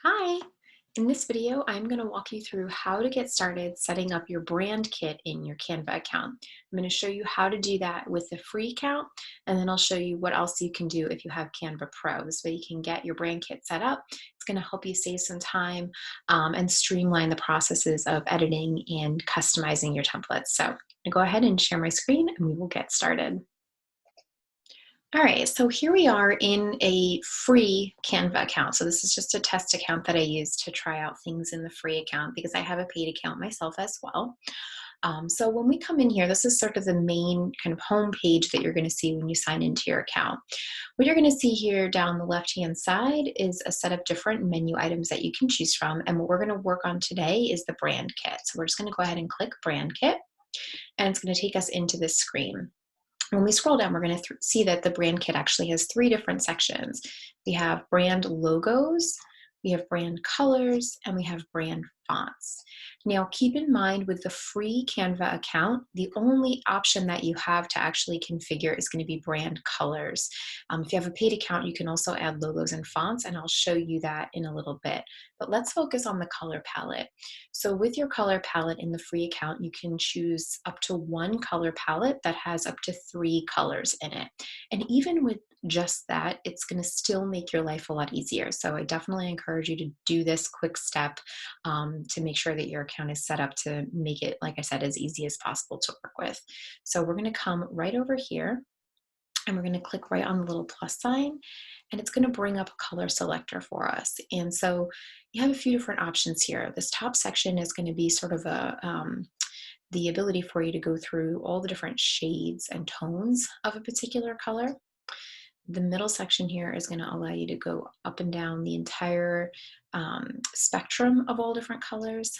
Hi! In this video, I'm going to walk you through how to get started setting up your brand kit in your Canva account. I'm going to show you how to do that with the free account, and then I'll show you what else you can do if you have Canva Pro. This way you can get your brand kit set up. It's going to help you save some time and streamline the processes of editing and customizing your templates. So I'm going to go ahead and share my screen and we will get started. All right, so here we are in a free Canva account. So this is just a test account that I use to try out things in the free account because I have a paid account myself as well. So when we come in here, this is sort of the main kind of home page that you're going to see when you sign into your account. What you're going to see here down the left-hand side is a set of different menu items that you can choose from. And what we're going to work on today is the brand kit. So we're just going to go ahead and click brand kit, and it's going to take us into this screen. When we scroll down, we're going to see that the brand kit actually has three different sections. We have brand logos, we have brand colors, and we have brand fonts. Now, keep in mind with the free Canva account, the only option that you have to actually configure is going to be brand colors. If you have a paid account, you can also add logos and fonts, and I'll show you that in a little bit. But let's focus on the color palette. So with your color palette in the free account, you can choose up to one color palette that has up to 3 colors in it. And even with just that, it's going to still make your life a lot easier. So I definitely encourage you to do this quick step to make sure that your account is set up to make it, like I said, as easy as possible to work with. So we're going to come right over here and we're going to click right on the little plus sign, and it's going to bring up a color selector for us. And so you have a few different options here. This top section is going to be sort of the ability for you to go through all the different shades and tones of a particular color. The middle section here is going to allow you to go up and down the entire spectrum of all different colors.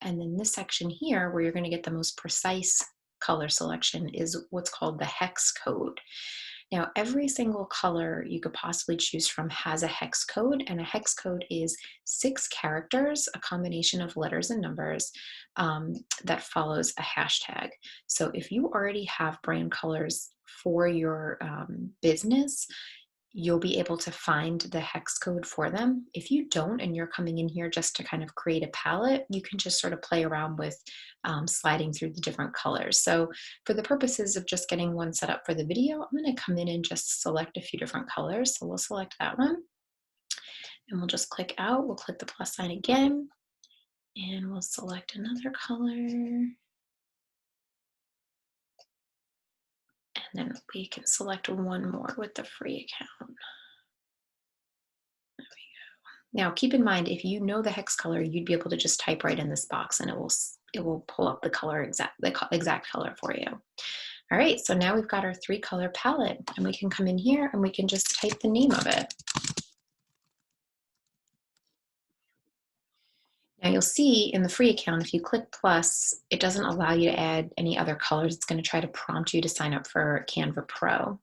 And then this section here, where you're going to get the most precise color selection, is what's called the hex code. Now, every single color you could possibly choose from has a hex code, and a hex code is 6 characters, a combination of letters and numbers that follows a hashtag. So if you already have brand colors for your business, you'll be able to find the hex code for them. If you don't, and you're coming in here just to kind of create a palette, you can just sort of play around with sliding through the different colors. So for the purposes of just getting one set up for the video, I'm going to come in and just select a few different colors. So we'll select that one and we'll just click out. We'll click the plus sign again and we'll select another color. And then we can select one more with the free account. There we go. Now, keep in mind, if you know the hex color, you'd be able to just type right in this box and it will pull up the exact color for you. All right, so now we've got our 3 color palette, and we can come in here and we can just type the name of it. Now you'll see in the free account, if you click plus, it doesn't allow you to add any other colors. It's going to try to prompt you to sign up for Canva Pro.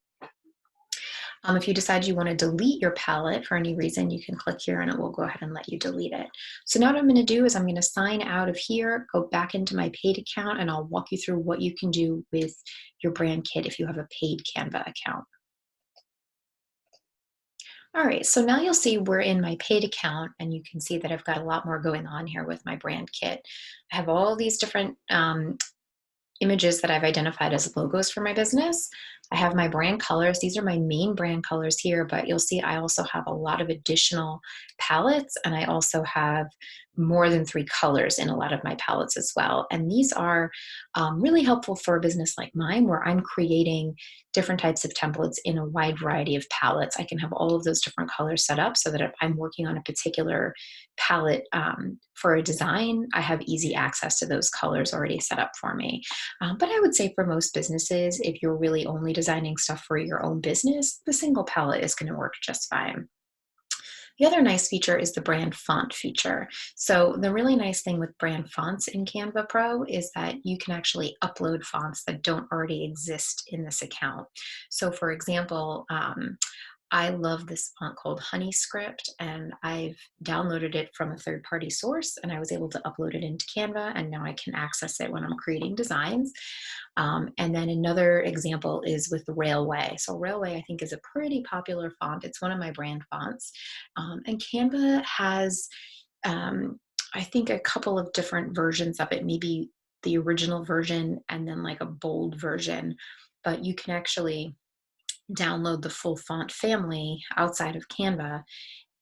If you decide you want to delete your palette for any reason, you can click here and it will go ahead and let you delete it. So now what I'm going to do is I'm going to sign out of here, go back into my paid account, and I'll walk you through what you can do with your brand kit if you have a paid Canva account. All right, so now you'll see we're in my paid account, and you can see that I've got a lot more going on here with my brand kit. I have all these different images that I've identified as logos for my business. I have my brand colors. These are my main brand colors here, but you'll see I also have a lot of additional palettes, and I also have more than 3 colors in a lot of my palettes as well. And these are really helpful for a business like mine, where I'm creating different types of templates in a wide variety of palettes. I can have all of those different colors set up so that if I'm working on a particular palette for a design, I have easy access to those colors already set up for me. But I would say for most businesses, if you're really only designing stuff for your own business, the single palette is going to work just fine. The other nice feature is the brand font feature. So the really nice thing with brand fonts in Canva Pro is that you can actually upload fonts that don't already exist in this account. So for example, I love this font called Honey Script, and I've downloaded it from a third-party source, and I was able to upload it into Canva, and now I can access it when I'm creating designs. And then another example is with Railway. So Railway, I think, is a pretty popular font. It's one of my brand fonts. And Canva has, um, I think, a couple of different versions of it, maybe the original version and then like a bold version. But you can actually download the full font family outside of Canva,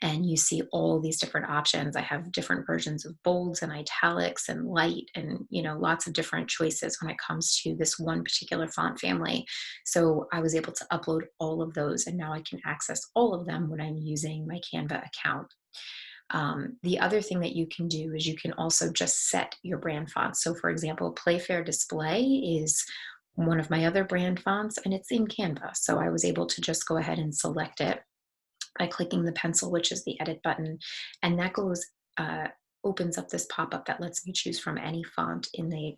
and you see all these different options. I have different versions of bolds and italics and light and, lots of different choices when it comes to this one particular font family. So I was able to upload all of those, and now I can access all of them when I'm using my Canva account. The other thing that you can do is you can also just set your brand fonts. So for example, Playfair Display is one of my other brand fonts, and it's in Canva. So I was able to just go ahead and select it by clicking the pencil, which is the edit button. And that uh, opens up this pop-up that lets me choose from any font in the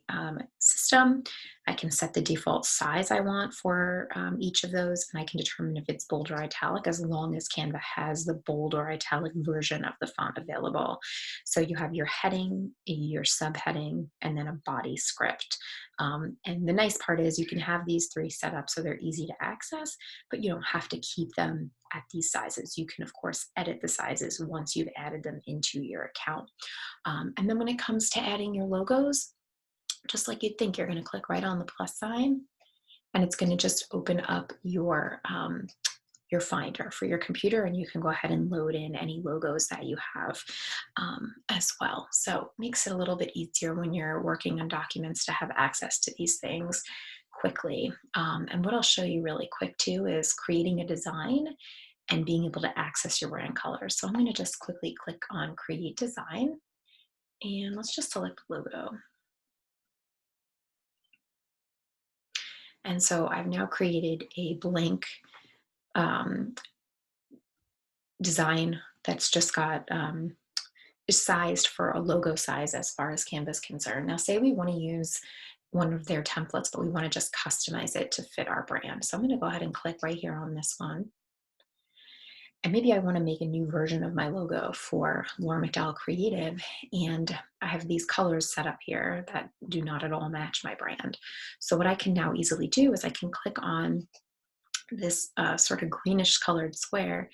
system. I can set the default size I want for each of those, and I can determine if it's bold or italic as long as Canva has the bold or italic version of the font available. So you have your heading, your subheading, and then a body script. And the nice part is you can have these three set up so they're easy to access, but you don't have to keep them at these sizes. You can, of course, edit the sizes once you've added them into your account. And then when it comes to adding your logos, just like you'd think, you're going to click right on the plus sign, and it's going to just open up your Finder for your computer, and you can go ahead and load in any logos that you have as well. So it makes it a little bit easier when you're working on documents to have access to these things quickly. And what I'll show you really quick too is creating a design and being able to access your brand colors. So I'm going to just quickly click on Create Design, and let's just select Logo. And so I've now created a blank design that's just got is sized for a logo size as far as Canva is concerned. Now, say we want to use one of their templates, but we want to just customize it to fit our brand. So I'm going to go ahead and click right here on this one. And maybe I want to make a new version of my logo for Laura McDowell Creative. And I have these colors set up here that do not at all match my brand. So what I can now easily do is I can click on this sort of greenish colored square,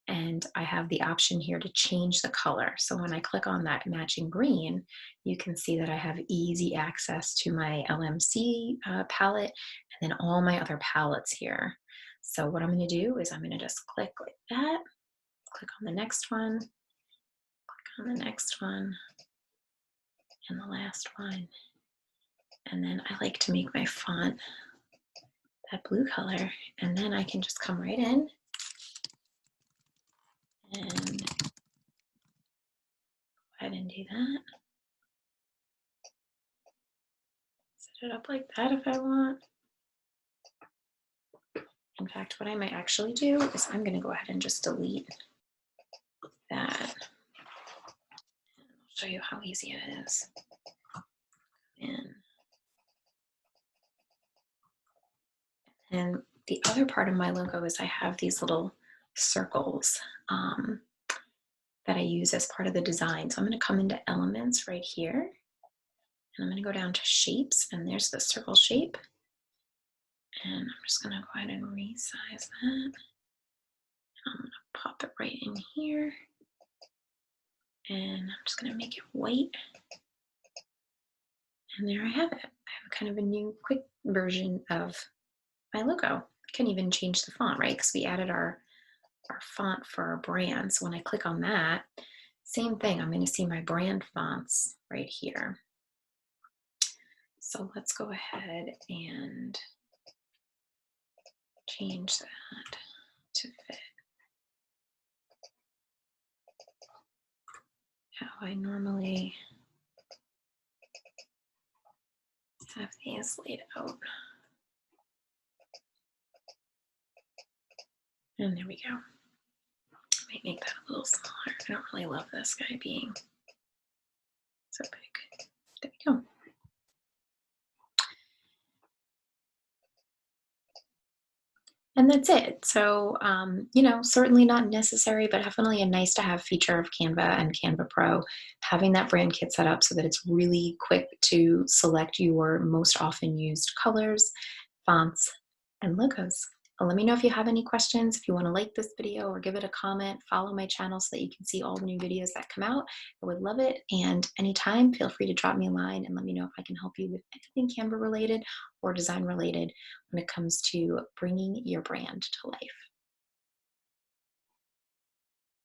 and I have the option here to change the color. So when I click on that matching green, you can see that I have easy access to my LMC palette and then all my other palettes here. So what I'm going to do is I'm going to just click like that, click on the next one, click on the next one, and the last one. And then I like to make my font that blue color, and then I can just come right in and go ahead and do that. Set it up like that if I want. In fact, what I might actually do is I'm going to go ahead and just delete that. And I'll show you how easy it is. And the other part of my logo is I have these little circles that I use as part of the design. So I'm going to come into Elements right here, and I'm going to go down to Shapes, and there's the circle shape. And I'm just going to go ahead and resize that. I'm going to pop it right in here, and I'm just going to make it white. And there I have it. I have kind of a new quick version of my logo. I can even change the font, right? Because we added our font for our brand. So when I click on that, same thing, I'm going to see my brand fonts right here. So let's go ahead and change that to fit how I normally have these laid out. And there we go. Might make that a little smaller. I don't really love this guy being so big. There we go. And that's it. So, certainly not necessary, but definitely a nice to have feature of Canva and Canva Pro, having that brand kit set up so that it's really quick to select your most often used colors, fonts, and logos. Let me know if you have any questions, if you want to like this video or give it a comment, follow my channel so that you can see all the new videos that come out. I would love it. And anytime, feel free to drop me a line and let me know if I can help you with anything Canva related or design related when it comes to bringing your brand to life.